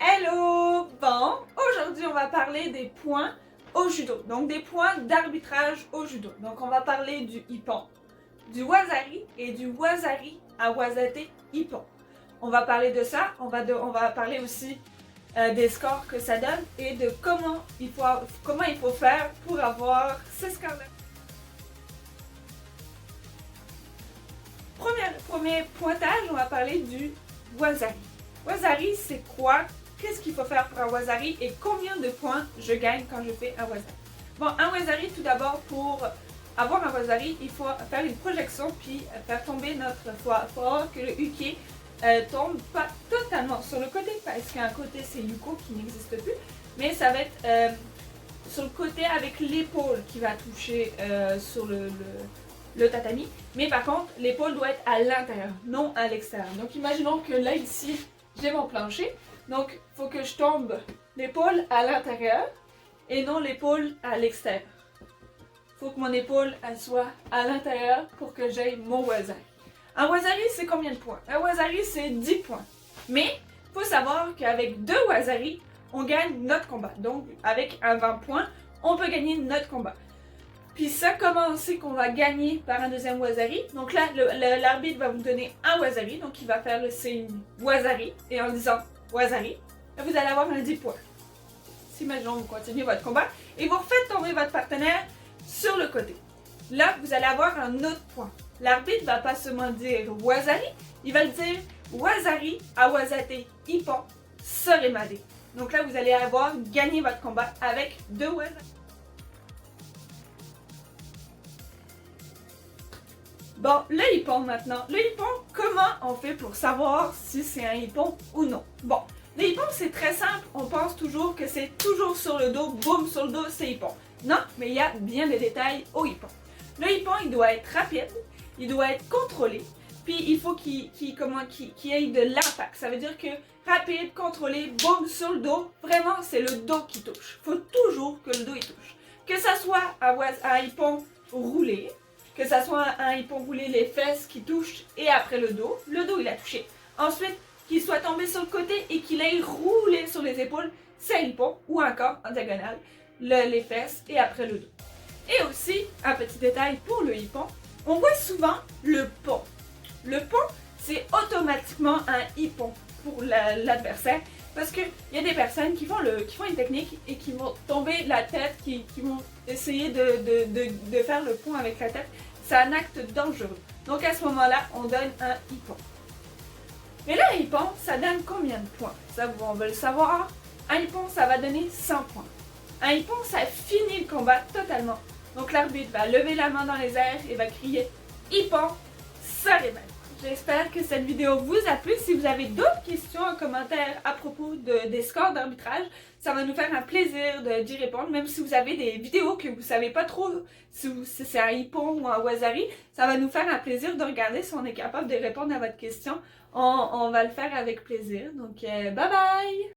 Hello! Bon, aujourd'hui on va parler des points au judo, donc des points d'arbitrage au judo. Donc on va parler du ippon, du wazari et du wazari à wazate ippon. On va parler de ça, on va parler aussi des scores que ça donne et de comment il faut faire pour avoir ces scores-là. Premier pointage, on va parler du wazari. Wazari, c'est quoi? Qu'est-ce qu'il faut faire pour un wazari et combien de points je gagne quand je fais un wazari? Bon, un wazari, tout d'abord, pour avoir un wazari, il faut faire une projection puis faire tomber notre foie. Il faut avoir que le uke tombe pas totalement sur le côté parce qu'un côté c'est yuko qui n'existe plus, mais ça va être sur le côté avec l'épaule qui va toucher sur le tatami. Mais par contre, l'épaule doit être à l'intérieur, non à l'extérieur. Donc imaginons que là, ici, j'ai mon plancher. Donc, il faut que je tombe l'épaule à l'intérieur et non l'épaule à l'extérieur. Il faut que mon épaule elle soit à l'intérieur pour que j'aie mon wazari. Un wazari, c'est combien de points? Un wazari, c'est 10 points. Mais, il faut savoir qu'avec 2 wazari, on gagne notre combat. Donc, avec un 20 points, on peut gagner notre combat. Puis ça, comment on sait qu'on va gagner par un deuxième wazari? Donc là, l'arbitre va vous donner un wazari, donc il va faire le signe wazari, et en disant wazari, vous allez avoir un 10 points. Si maintenant vous continuez votre combat, et vous refaites tomber votre partenaire sur le côté. Là, vous allez avoir un autre point. L'arbitre va pas seulement dire wazari, il va le dire wazari à wazate ippon soremade. Donc là, vous allez avoir gagné votre combat avec 2 wazari. Bon, le ippon maintenant. Le ippon, comment on fait pour savoir si c'est un ippon ou non? Bon, le ippon c'est très simple, on pense toujours que c'est toujours sur le dos, boum, sur le dos, c'est ippon. Non, mais il y a bien des détails au ippon. Le ippon, il doit être rapide, il doit être contrôlé, puis il faut qu'il ait de l'impact. Ça veut dire que rapide, contrôlé, boum, sur le dos, vraiment c'est le dos qui touche. Il faut toujours que le dos il touche. Que ça soit un ippon roulé, que ça soit un ippon roulé, les fesses qui touchent et après le dos il a touché. Ensuite, qu'il soit tombé sur le côté et qu'il aille roulé sur les épaules, c'est un ippon, ou encore en diagonale, les fesses et après le dos. Et aussi, un petit détail pour le ippon, on voit souvent le pont. Le pont, c'est automatiquement un ippon pour l'adversaire parce qu'il y a des personnes qui font une technique et qui vont tomber la tête, qui vont essayer de faire le pont avec la tête. C'est un acte dangereux. Donc à ce moment-là, on donne un ippon. Mais là, un ippon, ça donne combien de points? Ça, on veut le savoir. Un ippon, ça va donner 100 points. Un ippon, ça finit le combat totalement. Donc l'arbitre va lever la main dans les airs et va crier ippon soremade. J'espère que cette vidéo vous a plu. Si vous avez d'autres questions en commentaire à propos des scores d'arbitrage, ça va nous faire un plaisir d'y répondre. Même si vous avez des vidéos que vous ne savez pas trop si c'est un ippon ou un wazari, ça va nous faire un plaisir de regarder si on est capable de répondre à votre question. On va le faire avec plaisir. Donc, bye bye!